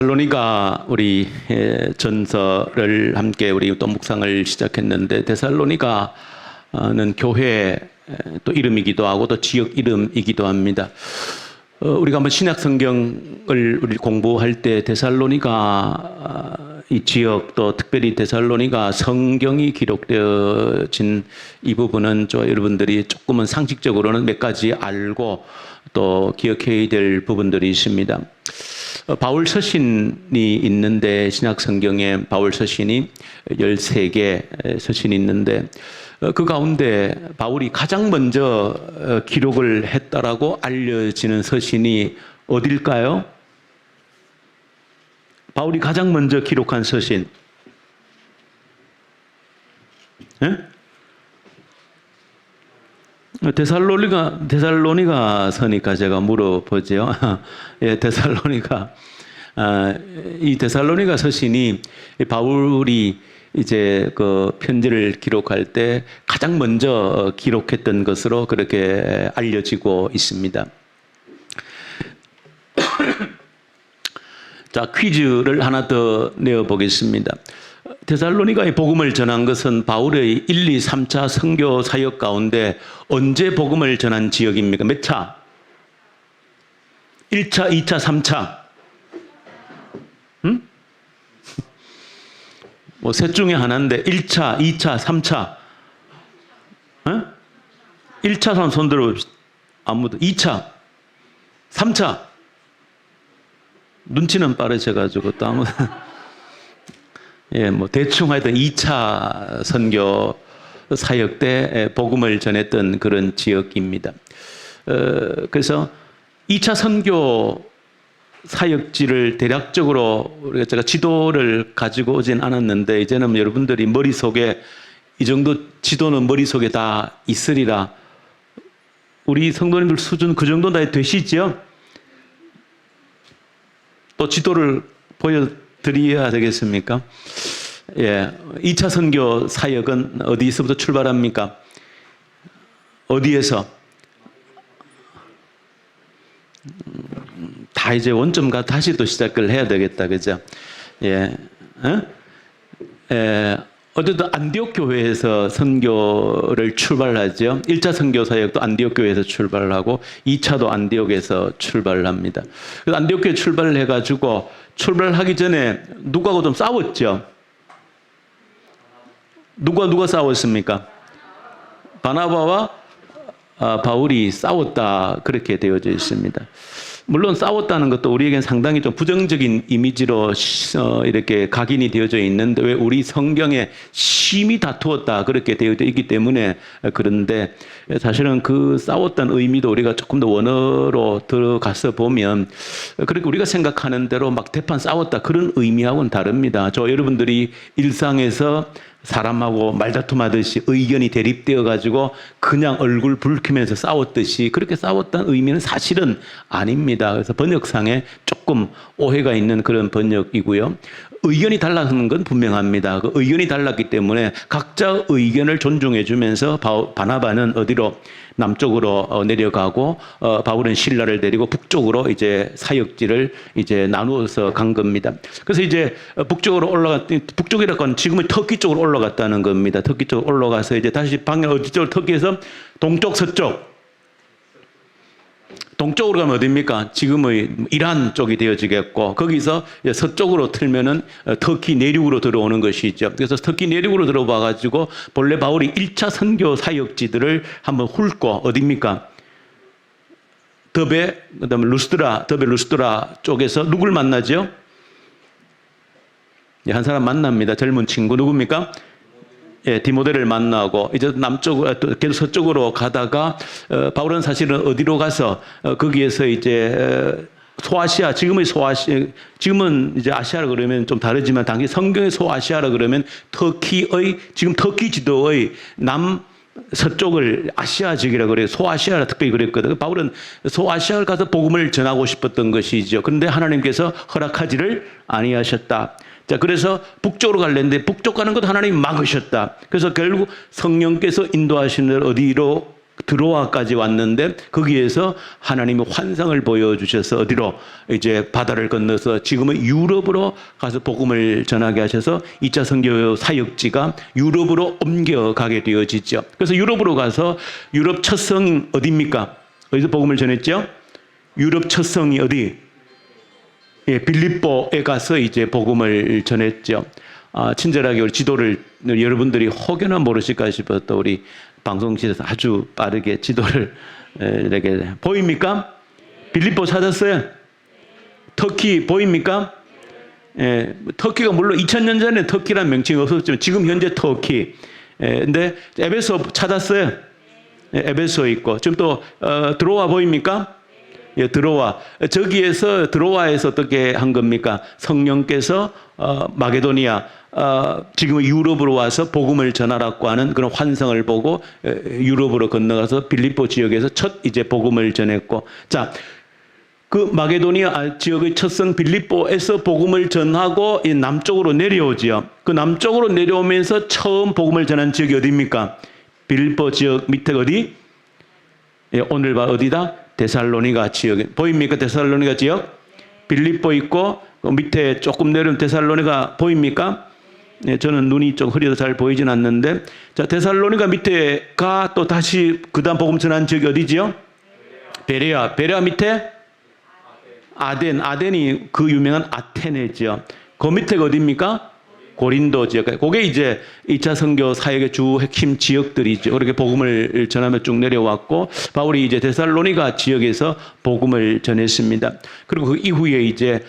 데살로니가 우리 전서를 함께 우리 또 묵상을 시작했는데, 데살로니가는 교회 또 이름이기도 하고 또 지역 이름이기도 합니다. 우리가 한번 신약 성경을 우리 공부할 때 데살로니가 이 지역, 또 특별히 데살로니가 성경이 기록되어진 이 부분은 여러분들이 조금은 상식적으로는 몇 가지 알고 또 기억해야 될 부분들이 있습니다. 바울 서신이 있는데, 신약 성경에 바울 서신이 13개 서신이 있는데, 그 가운데 바울이 가장 먼저 기록을 했다라고 알려지는 서신이 어딜까요? 바울이 가장 먼저 기록한 서신. 예? 데살로니가 서니까 제가 물어보죠. 예, 데살로니가. 이 데살로니가 서신이 바울이 이제 그 편지를 기록할 때 가장 먼저 기록했던 것으로 그렇게 알려지고 있습니다. 자, 퀴즈를 하나 더 내어보겠습니다. 데살로니가의 복음을 전한 것은 바울의 1, 2, 3차 선교 사역 가운데 언제 복음을 전한 지역입니까? 몇 차? 1차, 2차, 3차? 응? 뭐 셋 중에 하나인데 1차, 2차, 3차? 응? 1차 사람 손 들어봅시다. 아무도. 2차, 3차? 눈치는 빠르셔가지고 또 아무도. 예, 뭐 대충 하여튼 2차 선교 사역 때 복음을 전했던 그런 지역입니다. 그래서 2차 선교 사역지를 대략적으로 제가 지도를 가지고 오진 않았는데, 이제는 여러분들이 머릿속에 이 정도 지도는 머릿속에 다 있으리라. 우리 성도님들 수준 그 정도 다 되시죠? 또 지도를 보여드려야 되겠습니까? 예, 2차 선교 사역은 어디서부터 출발합니까? 어디에서? 다 이제 원점과 다시 또 시작을 해야 되겠다, 그죠? 예, 어쨌든 안디옥 교회에서 선교를 출발하죠. 1차 선교 사역도 안디옥 교회에서 출발을 하고 2차도 안디옥에서 출발을 합니다. 그래서 안디옥 교회 출발을 해가지고 출발하기 전에 누구하고 좀 싸웠죠. 누가 싸웠습니까? 바나바와 바울이 싸웠다, 그렇게 되어져 있습니다. 물론 싸웠다는 것도 우리에겐 상당히 좀 부정적인 이미지로 이렇게 각인이 되어져 있는데, 왜 우리 성경에 심히 다투었다 그렇게 되어져 있기 때문에 그런데, 사실은 그 싸웠다는 의미도 우리가 조금 더 원어로 들어가서 보면 그렇게 우리가 생각하는 대로 막 대판 싸웠다 그런 의미하고는 다릅니다. 여러분들이 일상에서 사람하고 말다툼하듯이 의견이 대립되어 가지고 그냥 얼굴 붉히면서 싸웠듯이 그렇게 싸웠다는 의미는 사실은 아닙니다. 그래서 번역상에 조금 오해가 있는 그런 번역이고요. 의견이 달라는 건 분명합니다. 그 의견이 달랐기 때문에 각자 의견을 존중해 주면서 바나바는 어디로? 남쪽으로 내려가고 바울은 신라를 데리고 북쪽으로 이제 사역지를 이제 나누어서 간 겁니다. 그래서 이제 북쪽으로 북쪽이라고 하는 지금은 터키 쪽으로 올라갔다는 겁니다. 터키 쪽으로 올라가서 이제 다시 방향 어디쪽으로, 터키에서 동쪽, 서쪽. 동쪽으로 가면 어디입니까? 지금의 이란 쪽이 되어지겠고, 거기서 서쪽으로 틀면은 터키 내륙으로 들어오는 것이죠. 그래서 터키 내륙으로 들어와 가지고 본래 바울이 1차 선교 사역지들을 한번 훑고, 어디입니까? 더베, 그다음에 더베 루스드라 쪽에서 누굴 만나죠? 한 사람 만납니다. 젊은 친구 누굽니까? 예, 디모데를 만나고 이제 계속 서쪽으로 가다가 바울은 사실은 어디로 가서 거기에서 이제 소아시아, 지금은 이제 아시아라 그러면 좀 다르지만 당시 성경의 소아시아라 그러면 지금 터키 지도의 서쪽을 아시아 지역이라고 그래요. 소아시아라 특별히 그랬거든요. 바울은 소아시아를 가서 복음을 전하고 싶었던 것이죠. 그런데 하나님께서 허락하지를 아니하셨다. 자, 그래서 북쪽으로 갈랬는데 북쪽 가는 것도 하나님이 막으셨다. 그래서 결국 성령께서 인도하시는 어디로 드로아까지 왔는데 거기에서 하나님이 환상을 보여주셔서 어디로 이제 바다를 건너서 지금은 유럽으로 가서 복음을 전하게 하셔서 2차 선교 사역지가 유럽으로 옮겨가게 되어지죠. 그래서 유럽으로 가서 유럽 첫 성이 어디입니까? 어디서 복음을 전했죠? 유럽 첫 성이 어디? 예, 빌립보에 가서 이제 복음을 전했죠. 친절하게 우리 지도를 여러분들이 혹여나 모르실까 싶어서 또 우리 방송실에서 아주 빠르게 지도를 이렇게 보입니까? 빌립보 찾았어요? 터키 보입니까? 예, 터키가 물론 2000년 전에 터키라는 명칭이 없었지만 지금 현재 터키. 근데 에베소 찾았어요? 예, 에베소 있고 지금 또 드로아 보입니까? 예, 저기에서 드로아에서 어떻게 한 겁니까? 성령께서 마게도니아 지금 유럽으로 와서 복음을 전하라고 하는 그런 환상을 보고 유럽으로 건너가서 빌립보 지역에서 첫 이제 복음을 전했고, 자, 그 마게도니아 지역의 첫성 빌립보에서 복음을 전하고 이 남쪽으로 내려오지요. 그 남쪽으로 내려오면서 처음 복음을 전한 지역이 어디입니까? 빌립보 지역 밑에 어디? 예, 오늘 봐 어디다? 데살로니가 지역 보입니까? 데살로니가 지역 빌립보 있고 그 밑에 조금 내려오면 데살로니가 보입니까? 네, 저는 눈이 좀 흐려서 잘 보이진 않는데, 자, 데살로니가 밑에가 또 다시 그다음 복음 전한 지역이 어디지요? 베레아 밑에 아덴이 그 유명한 아테네지요. 그 밑에가 어디입니까? 고린도 지역. 그게 이제 2차 선교 사역의 주 핵심 지역들이죠. 그렇게 복음을 전하며 쭉 내려왔고, 바울이 이제 데살로니가 지역에서 복음을 전했습니다. 그리고 그 이후에 이제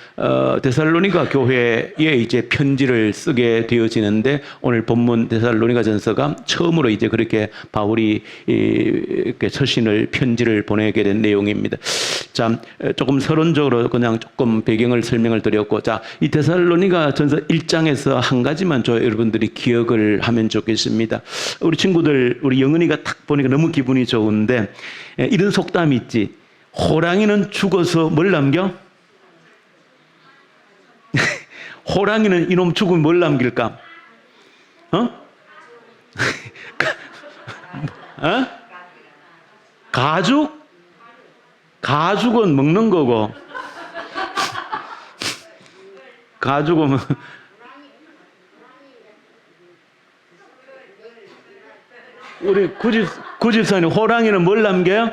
데살로니가 교회에 이제 편지를 쓰게 되어지는데, 오늘 본문 데살로니가 전서가 처음으로 이제 그렇게 바울이 이렇게 서신을 편지를 보내게 된 내용입니다. 자, 조금 서론적으로 그냥 조금 배경을 설명을 드렸고, 자, 이 데살로니가 전서 1장에서 한 가지만 여러분들이 기억을 하면 좋겠습니다. 우리 친구들, 우리 영은이가 딱 보니까 너무 기분이 좋은데, 이런 속담이 있지. 호랑이는 죽어서 뭘 남겨? 호랑이는 이놈 죽으면 뭘 남길까? 가죽? 가죽은 먹는 거고, 가죽은 우리 구집사님, 호랑이는 뭘 남겨요?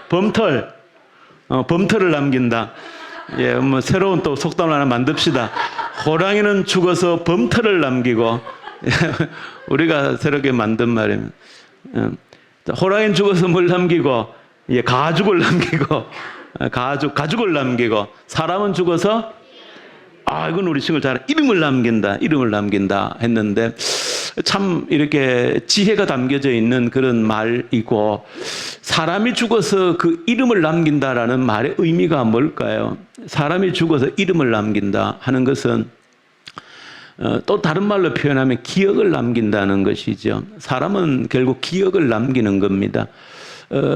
범털. 범털을 남긴다. 예, 뭐 새로운 또 속담을 하나 만듭시다. 호랑이는 죽어서 범털을 남기고, 우리가 새롭게 만든 말입니다. 호랑이는 죽어서 뭘 남기고, 예, 가죽을 남기고, 가죽을 남기고, 사람은 죽어서 이건 우리 친구 잘 이름을 남긴다 했는데, 참 이렇게 지혜가 담겨져 있는 그런 말이고, 사람이 죽어서 그 이름을 남긴다라는 말의 의미가 뭘까요? 사람이 죽어서 이름을 남긴다 하는 것은 또 다른 말로 표현하면 기억을 남긴다는 것이죠. 사람은 결국 기억을 남기는 겁니다.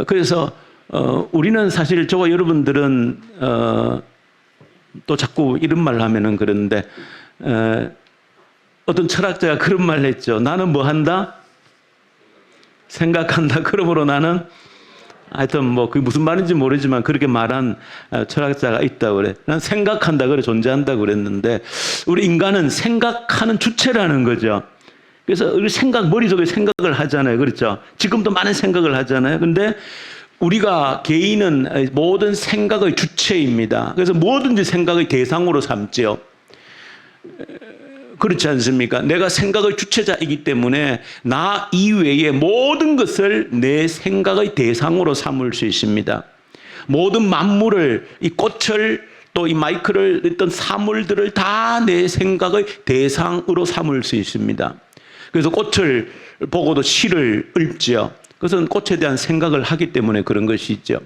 그래서 우리는 사실 저와 여러분들은 또 자꾸 이런 말 하면은 그런데, 어떤 철학자가 그런 말을 했죠. 나는 뭐 한다? 생각한다. 그러므로 나는, 하여튼 뭐 그게 무슨 말인지 모르지만 그렇게 말한 철학자가 있다고 그래. 난 생각한다 그래, 존재한다 그랬는데, 우리 인간은 생각하는 주체라는 거죠. 그래서 우리 머릿속에 생각을 하잖아요. 그렇죠? 지금도 많은 생각을 하잖아요. 근데 우리가 개인은 모든 생각의 주체입니다. 그래서 뭐든지 생각의 대상으로 삼죠. 그렇지 않습니까? 내가 생각의 주체자이기 때문에 나 이외의 모든 것을 내 생각의 대상으로 삼을 수 있습니다. 모든 만물을, 이 꽃을, 또 이 마이크를, 어떤 사물들을 다 내 생각의 대상으로 삼을 수 있습니다. 그래서 꽃을 보고도 시를 읊지요. 그것은 꽃에 대한 생각을 하기 때문에 그런 것이죠.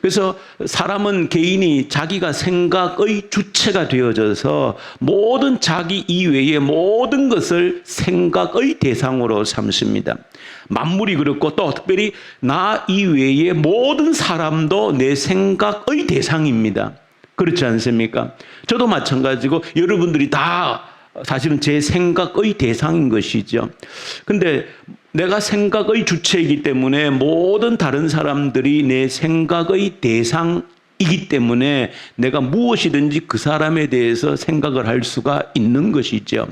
그래서 사람은, 개인이 자기가 생각의 주체가 되어져서 모든 자기 이외의 모든 것을 생각의 대상으로 삼습니다. 만물이 그렇고, 또 특별히 나 이외의 모든 사람도 내 생각의 대상입니다. 그렇지 않습니까? 저도 마찬가지고 여러분들이 다 사실은 제 생각의 대상인 것이죠. 근데 내가 생각의 주체이기 때문에 모든 다른 사람들이 내 생각의 대상이기 때문에 내가 무엇이든지 그 사람에 대해서 생각을 할 수가 있는 것이죠.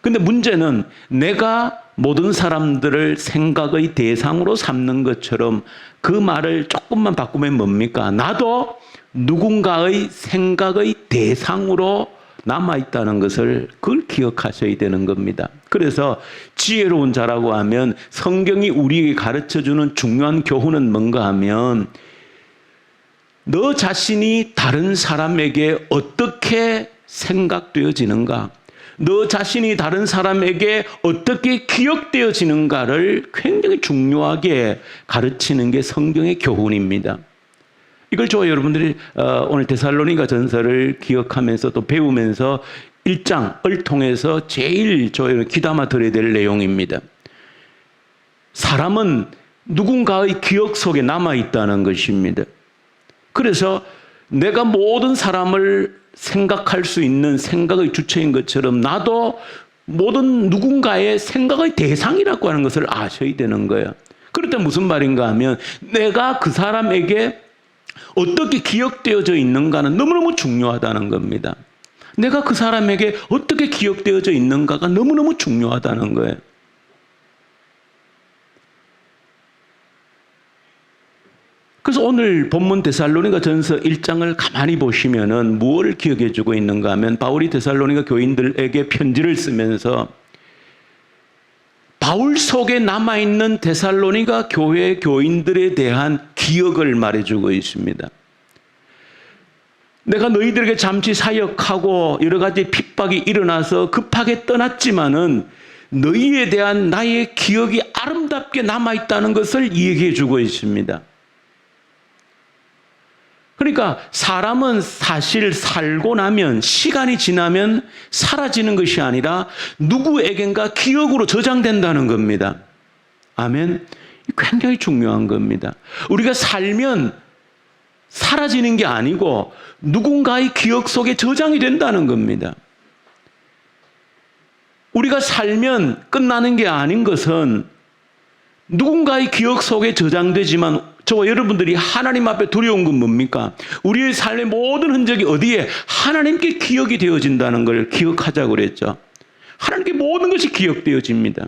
근데 문제는 내가 모든 사람들을 생각의 대상으로 삼는 것처럼 그 말을 조금만 바꾸면 뭡니까? 나도 누군가의 생각의 대상으로 남아있다는 것을 그걸 기억하셔야 되는 겁니다. 그래서 지혜로운 자라고 하면 성경이 우리에게 가르쳐주는 중요한 교훈은 뭔가 하면 너 자신이 다른 사람에게 어떻게 생각되어지는가, 너 자신이 다른 사람에게 어떻게 기억되어지는가를 굉장히 중요하게 가르치는 게 성경의 교훈입니다. 이걸 저와 여러분들이 오늘 데살로니가 전서를 기억하면서 또 배우면서 1장을 통해서 제일 저희가 귀담아 들어야 될 내용입니다. 사람은 누군가의 기억 속에 남아있다는 것입니다. 그래서 내가 모든 사람을 생각할 수 있는 생각의 주체인 것처럼 나도 모든 누군가의 생각의 대상이라고 하는 것을 아셔야 되는 거예요. 그럴 때 무슨 말인가 하면 내가 그 사람에게 어떻게 기억되어져 있는가는 너무너무 중요하다는 겁니다. 내가 그 사람에게 어떻게 기억되어져 있는가가 너무너무 중요하다는 거예요. 그래서 오늘 본문 데살로니가 전서 1장을 가만히 보시면은 무엇을 기억해 주고 있는가 하면 바울이 데살로니가 교인들에게 편지를 쓰면서 바울 속에 남아있는 데살로니가 교회 교인들에 대한 기억을 말해주고 있습니다. 내가 너희들에게 잠시 사역하고 여러 가지 핍박이 일어나서 급하게 떠났지만은 너희에 대한 나의 기억이 아름답게 남아있다는 것을 얘기해 주고 있습니다. 그러니까 사람은 사실 살고 나면 시간이 지나면 사라지는 것이 아니라 누구에겐가 기억으로 저장된다는 겁니다. 아멘. 굉장히 중요한 겁니다. 우리가 살면 사라지는 게 아니고 누군가의 기억 속에 저장이 된다는 겁니다. 우리가 살면 끝나는 게 아닌 것은 누군가의 기억 속에 저장되지만 저와 여러분들이 하나님 앞에 두려운 건 뭡니까? 우리의 삶의 모든 흔적이 어디에? 하나님께 기억이 되어진다는 걸 기억하자고 그랬죠. 하나님께 모든 것이 기억되어집니다.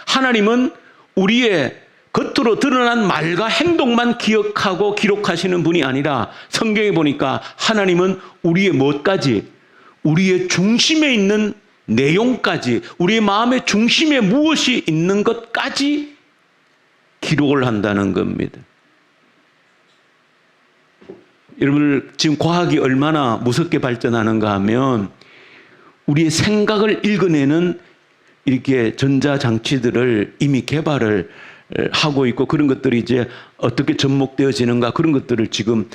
하나님은 우리의 겉으로 드러난 말과 행동만 기억하고 기록하시는 분이 아니라 성경에 보니까 하나님은 우리의 무엇까지? 우리의 중심에 있는 내용까지, 우리의 마음의 중심에 무엇이 있는 것까지 기록을 한다는 겁니다. 여러분, 지금 과학이 얼마나 무섭게 발전하는가 하면 우리의 생각을 읽어내는 이렇게 전자장치들을 이미 개발을 하고 있고 그런 것들이 이제 어떻게 접목되어지는가 그런 것들을 지금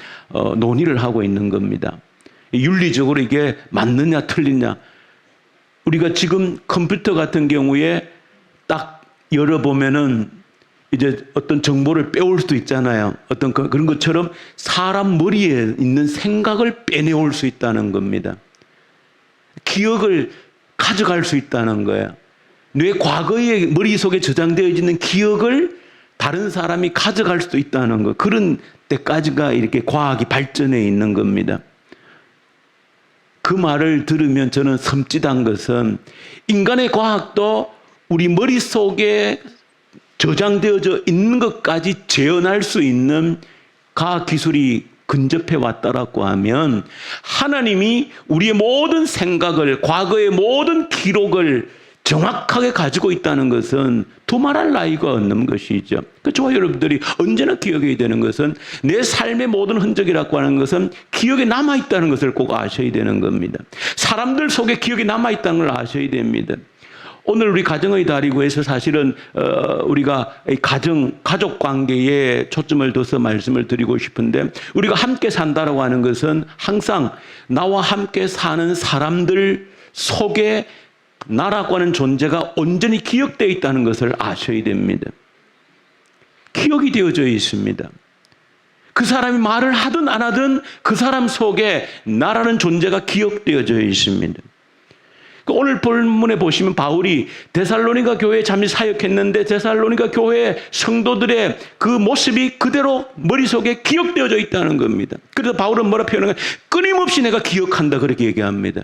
논의를 하고 있는 겁니다. 윤리적으로 이게 맞느냐 틀리냐. 우리가 지금 컴퓨터 같은 경우에 딱 열어보면은 이제 어떤 정보를 빼올 수도 있잖아요. 어떤 그런 것처럼 사람 머리에 있는 생각을 빼내올 수 있다는 겁니다. 기억을 가져갈 수 있다는 거예요. 뇌 과거의 머릿속에 저장되어 있는 기억을 다른 사람이 가져갈 수도 있다는 거. 그런 때까지가 이렇게 과학이 발전해 있는 겁니다. 그 말을 들으면 저는 섬찟한 것은 인간의 과학도 우리 머릿속에 저장되어져 있는 것까지 재현할 수 있는 과학기술이 근접해 왔다라고 하면 하나님이 우리의 모든 생각을, 과거의 모든 기록을 정확하게 가지고 있다는 것은 두말할 나위가 없는 것이죠. 저와 여러분들이 언제나 기억해야 되는 것은 내 삶의 모든 흔적이라고 하는 것은 기억에 남아있다는 것을 꼭 아셔야 되는 겁니다. 사람들 속에 기억이 남아있다는 걸 아셔야 됩니다. 오늘 우리 가정의 달이고 해서 사실은 우리가 가족 관계에 초점을 둬서 말씀을 드리고 싶은데 우리가 함께 산다라고 하는 것은 항상 나와 함께 사는 사람들 속에 나라고 하는 존재가 온전히 기억되어 있다는 것을 아셔야 됩니다. 기억이 되어져 있습니다. 그 사람이 말을 하든 안 하든 그 사람 속에 나라는 존재가 기억되어져 있습니다. 오늘 본문에 보시면 바울이 데살로니가 교회에 잠시 사역했는데 데살로니가 교회 성도들의 그 모습이 그대로 머릿속에 기억되어져 있다는 겁니다. 그래서 바울은 뭐라 표현하냐? 끊임없이 내가 기억한다 그렇게 얘기합니다.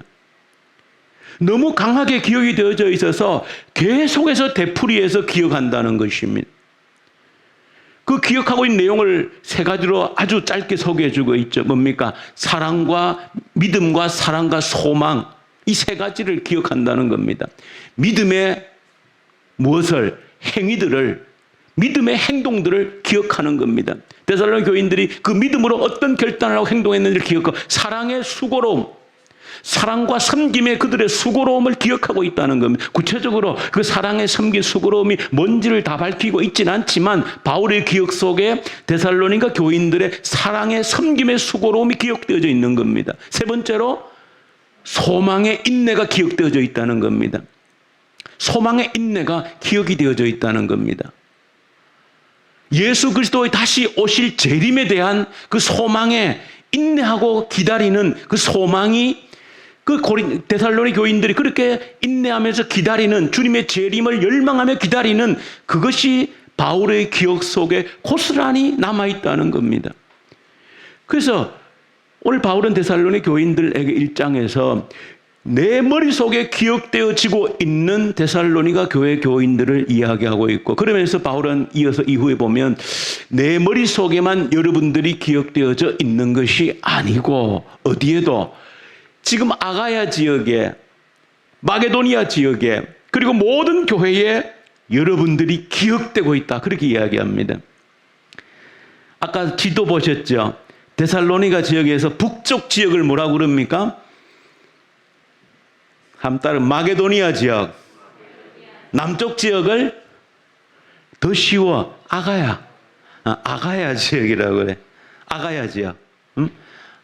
너무 강하게 기억이 되어져 있어서 계속해서 되풀이해서 기억한다는 것입니다. 그 기억하고 있는 내용을 세 가지로 아주 짧게 소개해주고 있죠. 뭡니까? 사랑과 믿음과 사랑과 소망, 이 세 가지를 기억한다는 겁니다. 믿음의 무엇을, 행위들을, 믿음의 행동들을 기억하는 겁니다. 데살로니 교인들이 그 믿음으로 어떤 결단을 하고 행동했는지를 기억하고, 사랑의 수고로움, 사랑과 섬김의 그들의 수고로움을 기억하고 있다는 겁니다. 구체적으로 그 사랑의 섬김 수고로움이 뭔지를 다 밝히고 있지는 않지만 바울의 기억 속에 데살로니가 교인들의 사랑의 섬김의 수고로움이 기억되어져 있는 겁니다. 세 번째로 소망의 인내가 기억되어져 있다는 겁니다. 소망의 인내가 기억이 되어져 있다는 겁니다. 예수 그리스도의 다시 오실 재림에 대한 그 소망에 인내하고 기다리는 그 소망이 그 데살로니 교인들이 그렇게 인내하면서 기다리는, 주님의 재림을 열망하며 기다리는 그것이 바울의 기억 속에 고스란히 남아있다는 겁니다. 그래서 오늘 바울은 데살로니 교인들에게 1장에서 내 머릿속에 기억되어지고 있는 데살로니가 교회 교인들을 이야기하고 있고, 그러면서 바울은 이어서 이후에 보면 내 머릿속에만 여러분들이 기억되어져 있는 것이 아니고 어디에도 지금 아가야 지역에, 마게도니아 지역에, 그리고 모든 교회에 여러분들이 기억되고 있다 그렇게 이야기합니다. 아까 지도 보셨죠? 데살로니가 지역에서 북쪽 지역을 뭐라고 그럽니까? 한따른 마게도니아 지역, 남쪽 지역을 더 쉬워 아가야, 아가야 지역이라고 그래. 아가야 지역, 응?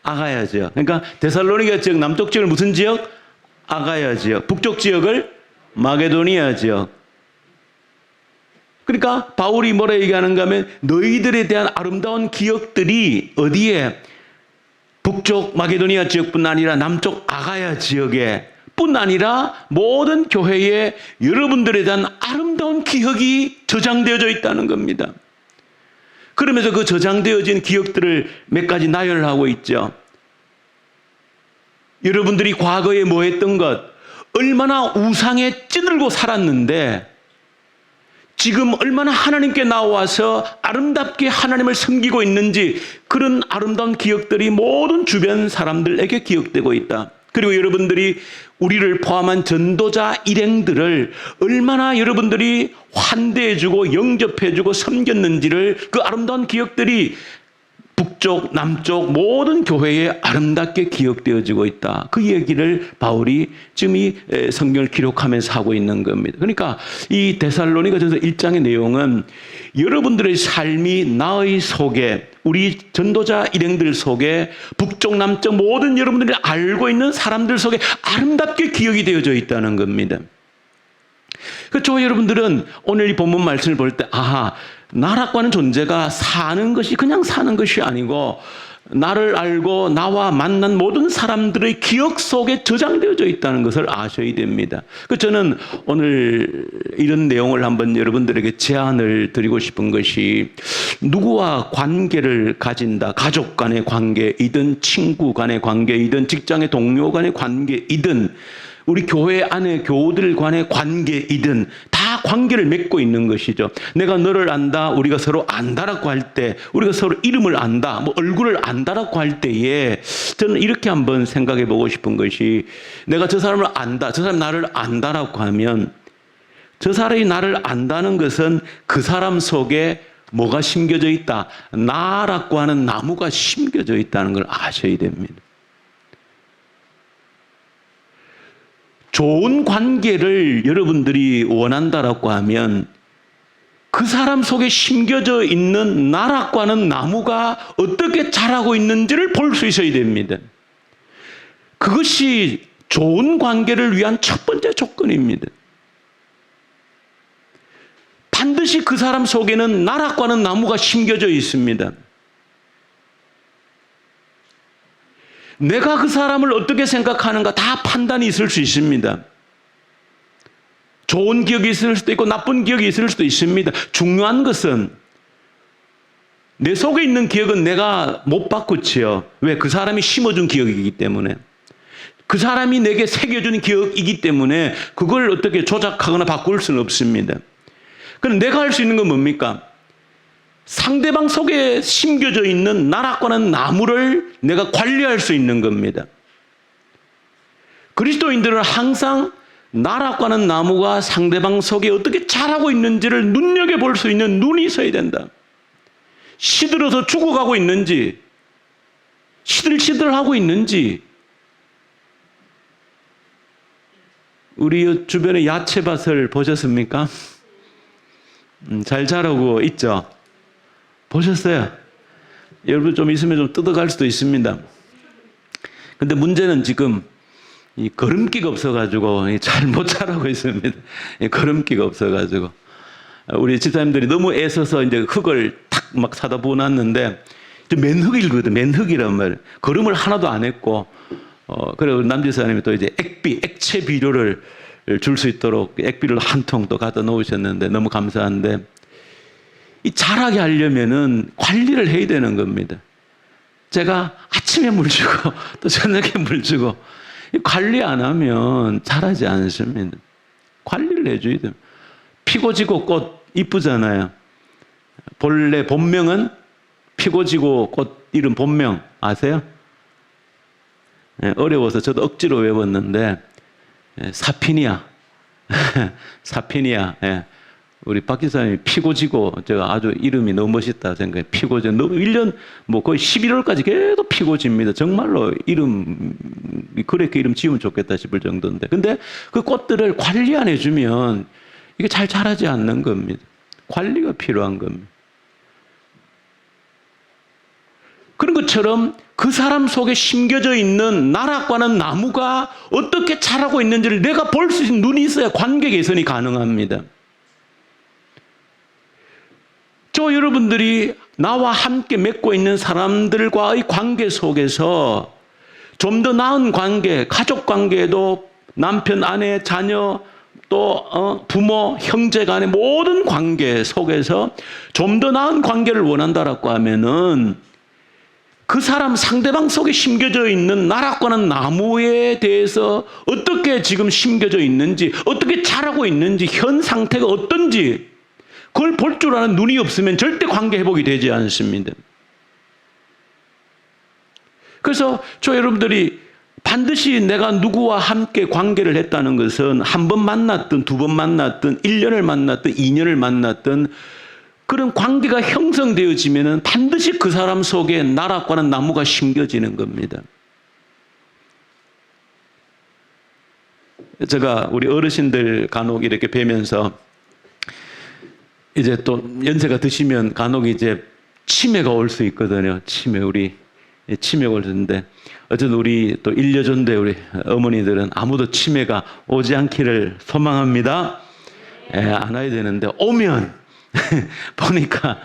아가야 지역. 그러니까 데살로니가 지역, 남쪽 지역을 무슨 지역? 아가야 지역. 북쪽 지역을 마게도니아 지역. 그러니까 바울이 뭐라 얘기하는가 하면 너희들에 대한 아름다운 기억들이 어디에? 북쪽 마게도니아 지역뿐 아니라 남쪽 아가야 지역에 뿐 아니라 모든 교회에 여러분들에 대한 아름다운 기억이 저장되어져 있다는 겁니다. 그러면서 그 저장되어진 기억들을 몇 가지 나열하고 있죠. 여러분들이 과거에 뭐 했던 것, 얼마나 우상에 찌들고 살았는데 지금 얼마나 하나님께 나와서 아름답게 하나님을 섬기고 있는지, 그런 아름다운 기억들이 모든 주변 사람들에게 기억되고 있다. 그리고 여러분들이 우리를 포함한 전도자 일행들을 얼마나 여러분들이 환대해주고 영접해주고 섬겼는지를, 그 아름다운 기억들이 북쪽, 남쪽 모든 교회에 아름답게 기억되어지고 있다. 그 얘기를 바울이 지금 이 성경을 기록하면서 하고 있는 겁니다. 그러니까 이 데살로니가전서 1장의 내용은 여러분들의 삶이 나의 속에, 우리 전도자 일행들 속에, 북쪽, 남쪽 모든 여러분들이 알고 있는 사람들 속에 아름답게 기억이 되어져 있다는 겁니다. 그렇죠. 여러분들은 오늘 이 본문 말씀을 볼 때, 아하, 나라고 하는 존재가 사는 것이 그냥 사는 것이 아니고 나를 알고 나와 만난 모든 사람들의 기억 속에 저장되어져 있다는 것을 아셔야 됩니다. 저는 오늘 이런 내용을 한번 여러분들에게 제안을 드리고 싶은 것이, 누구와 관계를 가진다, 가족 간의 관계이든 친구 간의 관계이든 직장의 동료 간의 관계이든 우리 교회 안에 교우들 간의 관계이든 다 관계를 맺고 있는 것이죠. 내가 너를 안다, 우리가 서로 안다라고 할 때, 우리가 서로 이름을 안다, 뭐 얼굴을 안다라고 할 때에 저는 이렇게 한번 생각해 보고 싶은 것이, 내가 저 사람을 안다, 저 사람이 나를 안다라고 하면 저 사람이 나를 안다는 것은 그 사람 속에 뭐가 심겨져 있다? 나라고 하는 나무가 심겨져 있다는 걸 아셔야 됩니다. 좋은 관계를 여러분들이 원한다라고 하면 그 사람 속에 심겨져 있는 나라고 하는 나무가 어떻게 자라고 있는지를 볼 수 있어야 됩니다. 그것이 좋은 관계를 위한 첫 번째 조건입니다. 반드시 그 사람 속에는 나라고 하는 나무가 심겨져 있습니다. 내가 그 사람을 어떻게 생각하는가 다 판단이 있을 수 있습니다. 좋은 기억이 있을 수도 있고 나쁜 기억이 있을 수도 있습니다. 중요한 것은 내 속에 있는 기억은 내가 못 바꾸지요. 왜? 그 사람이 심어준 기억이기 때문에. 그 사람이 내게 새겨준 기억이기 때문에 그걸 어떻게 조작하거나 바꿀 수는 없습니다. 그럼 내가 할 수 있는 건 뭡니까? 상대방 속에 심겨져 있는 나락과는 나무를 내가 관리할 수 있는 겁니다. 그리스도인들은 항상 나락과는 나무가 상대방 속에 어떻게 자라고 있는지를 눈여겨볼 수 있는 눈이 있어야 된다. 시들어서 죽어가고 있는지, 시들시들하고 있는지, 우리 주변에 야채밭을 보셨습니까? 잘 자라고 있죠? 보셨어요? 여러분 좀 있으면 좀 뜯어갈 수도 있습니다. 근데 문제는 지금 이 거름기가 없어가지고 잘 못 자라고 있습니다. 거름기가 없어가지고. 우리 집사님들이 너무 애써서 이제 흙을 탁 막 사다 부어놨는데, 맨흙이거든, 맨흙이란 말이에요. 거름을 하나도 안 했고, 그리고 남집사님이 또 이제 액체 비료를 줄 수 있도록 액비를 한 통 또 갖다 놓으셨는데 너무 감사한데, 이 자라게 하려면은 관리를 해야 되는 겁니다. 제가 아침에 물 주고 또 저녁에 물 주고, 관리 안 하면 자라지 않습니다. 관리를 해줘야 돼요. 피고 지고 꽃 이쁘잖아요. 본래 본명은 피고 지고 꽃 이름 본명 아세요? 어려워서 저도 억지로 외웠는데 사피니아. 사피니아. 우리 박 기사님이 피고 지고 제가 아주 이름이 너무 멋있다 생각해. 피고 지고 너무 1년 뭐 거의 11월까지 계속 피고 집니다. 정말로 그렇게 이름 지으면 좋겠다 싶을 정도인데. 근데 그 꽃들을 관리 안 해주면 이게 잘 자라지 않는 겁니다. 관리가 필요한 겁니다. 그런 것처럼 그 사람 속에 심겨져 있는 나락과는 나무가 어떻게 자라고 있는지를 내가 볼 수 있는 눈이 있어야 관계 개선이 가능합니다. 저 여러분들이 나와 함께 맺고 있는 사람들과의 관계 속에서 좀 더 나은 관계, 가족 관계도 남편, 아내, 자녀, 또 부모, 형제 간의 모든 관계 속에서 좀 더 나은 관계를 원한다라고 하면은 그 사람 상대방 속에 심겨져 있는 나락과는 나무에 대해서 어떻게 지금 심겨져 있는지, 어떻게 자라고 있는지, 현 상태가 어떤지 그걸 볼 줄 아는 눈이 없으면 절대 관계 회복이 되지 않습니다. 그래서 저 여러분들이 반드시 내가 누구와 함께 관계를 했다는 것은 한 번 만났든 두 번 만났든 1년을 만났든 2년을 만났든 그런 관계가 형성되어지면 반드시 그 사람 속에 나락과는 나무가 심겨지는 겁니다. 제가 우리 어르신들 간혹 이렇게 뵈면서 이제 또 연세가 드시면 간혹 이제 치매가 올 수 있거든요. 치매가 올 수 있는데 어쨌든 우리 또 일여전대 우리 어머니들은 아무도 치매가 오지 않기를 소망합니다. 안 와야 되는데 오면 보니까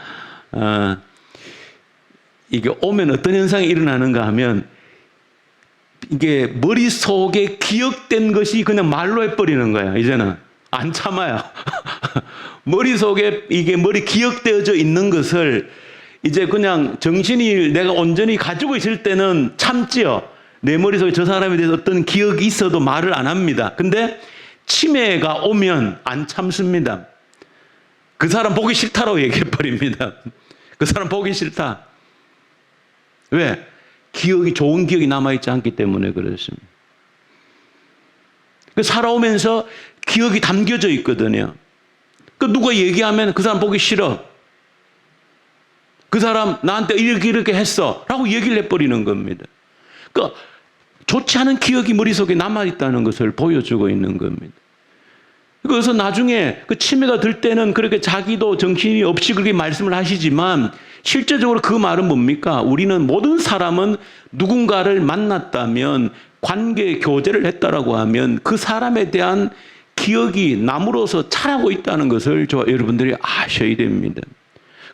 이게 오면 어떤 현상이 일어나는가 하면 이게 머릿속에 기억된 것이 그냥 말로 해버리는 거예요. 이제는 안 참아요. 머릿속에 이게 기억되어져 있는 것을 이제 그냥 정신이 내가 온전히 가지고 있을 때는 참지요. 내 머릿속에 저 사람에 대해서 어떤 기억이 있어도 말을 안 합니다. 근데 치매가 오면 안 참습니다. 그 사람 보기 싫다라고 얘기해버립니다. 그 사람 보기 싫다. 왜? 좋은 기억이 남아있지 않기 때문에 그렇습니다. 살아오면서 기억이 담겨져 있거든요. 누가 얘기하면 그 사람 보기 싫어. 그 사람 나한테 이렇게 했어 라고 얘기를 해버리는 겁니다. 그러니까 좋지 않은 기억이 머릿속에 남아있다는 것을 보여주고 있는 겁니다. 그래서 나중에 그 치매가 들 때는 그렇게 자기도 정신이 없이 그렇게 말씀을 하시지만 실제적으로 그 말은 뭡니까? 우리는 모든 사람은 누군가를 만났다면 관계 교제를 했다라고 하면 그 사람에 대한 기억이 나무로서 자라고 있다는 것을 여러분들이 아셔야 됩니다.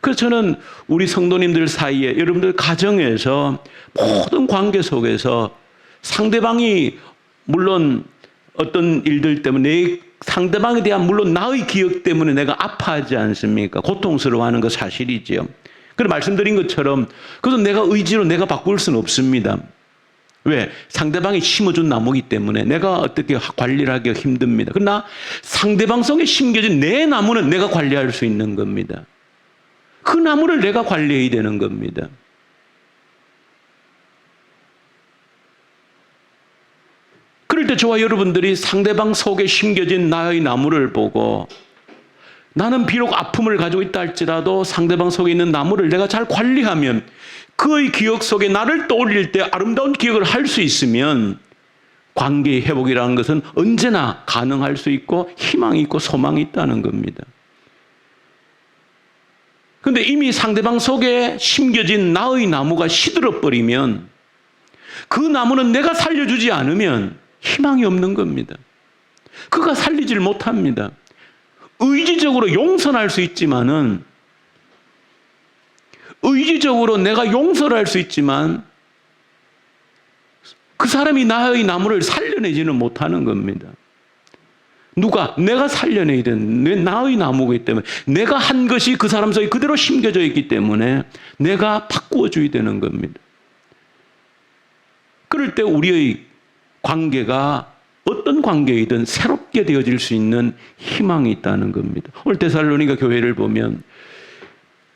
그래서 저는 우리 성도님들 사이에 여러분들 가정에서 모든 관계 속에서 상대방이 물론 어떤 일들 때문에 내 상대방에 대한 물론 나의 기억 때문에 내가 아파하지 않습니까? 고통스러워하는 거 사실이지요. 그래 말씀드린 것처럼 그래서 내가 의지로 내가 바꿀 수는 없습니다. 왜? 상대방이 심어준 나무이기 때문에 내가 어떻게 관리를 하기가 힘듭니다. 그러나 상대방 속에 심겨진 내 나무는 내가 관리할 수 있는 겁니다. 그 나무를 내가 관리해야 되는 겁니다. 그럴 때 저와 여러분들이 상대방 속에 심겨진 나의 나무를 보고 나는 비록 아픔을 가지고 있다 할지라도 상대방 속에 있는 나무를 내가 잘 관리하면 그의 기억 속에 나를 떠올릴 때 아름다운 기억을 할 수 있으면 관계의 회복이라는 것은 언제나 가능할 수 있고 희망이 있고 소망이 있다는 겁니다. 그런데 이미 상대방 속에 심겨진 나의 나무가 시들어 버리면 그 나무는 내가 살려주지 않으면 희망이 없는 겁니다. 그가 살리질 못합니다. 의지적으로 용서할 수 있지만은 의지적으로 내가 용서를 할 수 있지만 그 사람이 나의 나무를 살려내지는 못하는 겁니다. 누가? 내가 살려내야 되는 나의 나무이기 때문에 내가 한 것이 그 사람 속에 그대로 심겨져 있기 때문에 내가 바꾸어줘야 되는 겁니다. 그럴 때 우리의 관계가 어떤 관계이든 새롭게 되어질 수 있는 희망이 있다는 겁니다. 오늘 데살로니가 교회를 보면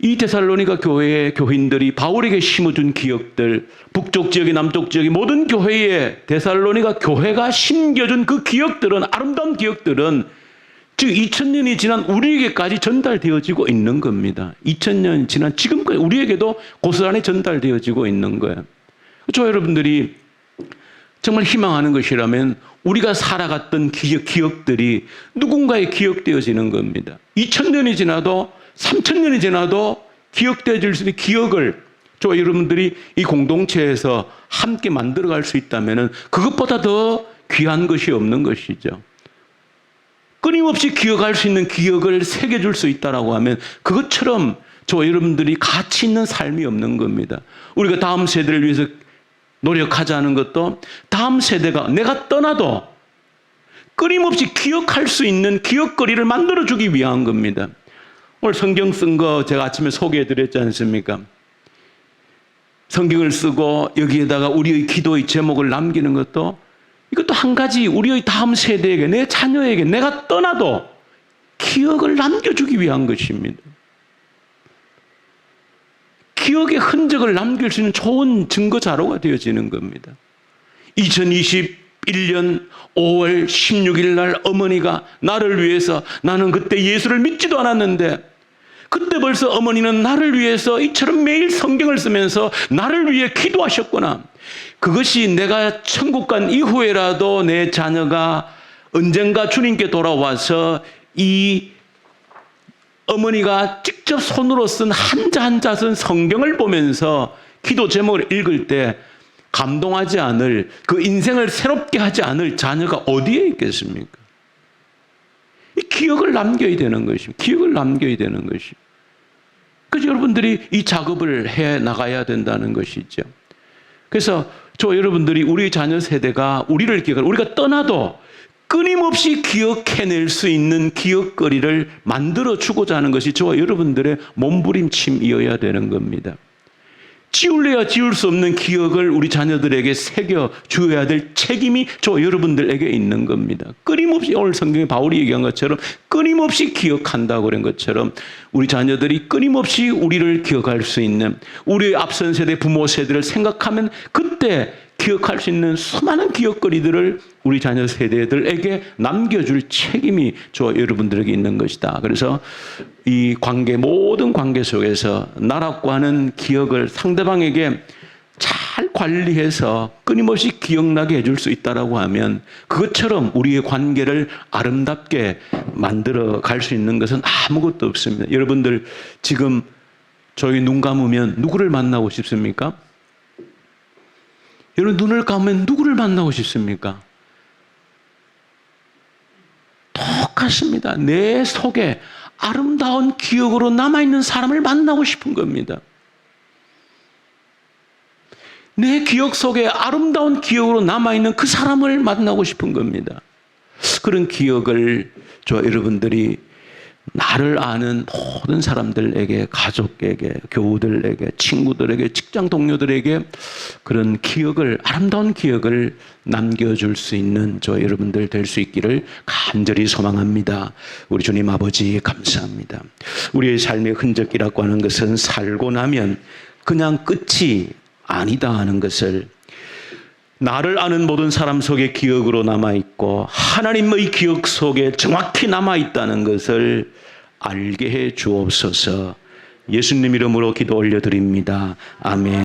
이 데살로니가 교회의 교인들이 바울에게 심어준 기억들, 북쪽 지역이 남쪽 지역이 모든 교회에 데살로니가 교회가 심겨준 그 기억들은 아름다운 기억들은 즉 2000년이 지난 우리에게까지 전달되어지고 있는 겁니다. 2000년 지난 지금까지 우리에게도 고스란히 전달되어지고 있는 거예요. 저 여러분들이 정말 희망하는 것이라면 우리가 살아갔던 기억들이 누군가에 기억되어지는 겁니다. 2000년이 지나도 3000년이 지나도 기억되어질 수 있는 기억을 저 여러분들이 이 공동체에서 함께 만들어갈 수 있다면 그것보다 더 귀한 것이 없는 것이죠. 끊임없이 기억할 수 있는 기억을 새겨줄 수 있다고 하면 그것처럼 저 여러분들이 가치 있는 삶이 없는 겁니다. 우리가 다음 세대를 위해서 노력하자는 것도 다음 세대가 내가 떠나도 끊임없이 기억할 수 있는 기억거리를 만들어주기 위한 겁니다. 오늘 성경 쓴 거 제가 아침에 소개해드렸지 않습니까? 성경을 쓰고 여기에다가 우리의 기도의 제목을 남기는 것도 이것도 한 가지 우리의 다음 세대에게 내 자녀에게 내가 떠나도 기억을 남겨주기 위한 것입니다. 기억의 흔적을 남길 수 있는 좋은 증거 자료가 되어지는 겁니다. 2021년 5월 16일 날 어머니가 나를 위해서 나는 그때 예수를 믿지도 않았는데 그때 벌써 어머니는 나를 위해서 이처럼 매일 성경을 쓰면서 나를 위해 기도하셨구나. 그것이 내가 천국 간 이후에라도 내 자녀가 언젠가 주님께 돌아와서 이 어머니가 직접 손으로 쓴 한자 한자 쓴 성경을 보면서 기도 제목을 읽을 때 감동하지 않을 그 인생을 새롭게 하지 않을 자녀가 어디에 있겠습니까? 이 기억을 남겨야 되는 것입니다. 기억을 남겨야 되는 것입니다. 그래서 여러분들이 이 작업을 해 나가야 된다는 것이죠. 그래서 저 여러분들이 우리 자녀 세대가 우리를 기억할 우리가 떠나도 끊임없이 기억해낼 수 있는 기억거리를 만들어주고자 하는 것이 저와 여러분들의 몸부림침이어야 되는 겁니다. 지울래야 지울 수 없는 기억을 우리 자녀들에게 새겨줘야 될 책임이 저 여러분들에게 있는 겁니다. 끊임없이 오늘 성경에 바울이 얘기한 것처럼 끊임없이 기억한다고 그런 것처럼 우리 자녀들이 끊임없이 우리를 기억할 수 있는 우리의 앞선 세대 부모 세대를 생각하면 그때 기억할 수 있는 수많은 기억거리들을 우리 자녀 세대들에게 남겨줄 책임이 저 여러분들에게 있는 것이다. 그래서 이 관계 모든 관계 속에서 나라고 하는 기억을 상대방에게 잘 관리해서 끊임없이 기억나게 해줄 수 있다라고 하면 그것처럼 우리의 관계를 아름답게 만들어 갈 수 있는 것은 아무것도 없습니다. 여러분들 지금 저희 눈 감으면 누구를 만나고 싶습니까? 여러분 눈을 감으면 누구를 만나고 싶습니까? 똑같습니다. 내 속에 아름다운 기억으로 남아있는 사람을 만나고 싶은 겁니다. 내 기억 속에 아름다운 기억으로 남아있는 그 사람을 만나고 싶은 겁니다. 그런 기억을 여러분들이 나를 아는 모든 사람들에게, 가족에게, 교우들에게, 친구들에게, 직장 동료들에게 그런 기억을, 아름다운 기억을 남겨줄 수 있는 여러분들 될 수 있기를 간절히 소망합니다. 우리 주님 아버지 감사합니다. 우리의 삶의 흔적이라고 하는 것은 살고 나면 그냥 끝이 아니다 하는 것을, 나를 아는 모든 사람 속에 기억으로 남아있고 하나님의 기억 속에 정확히 남아있다는 것을 알게 해 주옵소서. 예수님 이름으로 기도 올려드립니다. 아멘.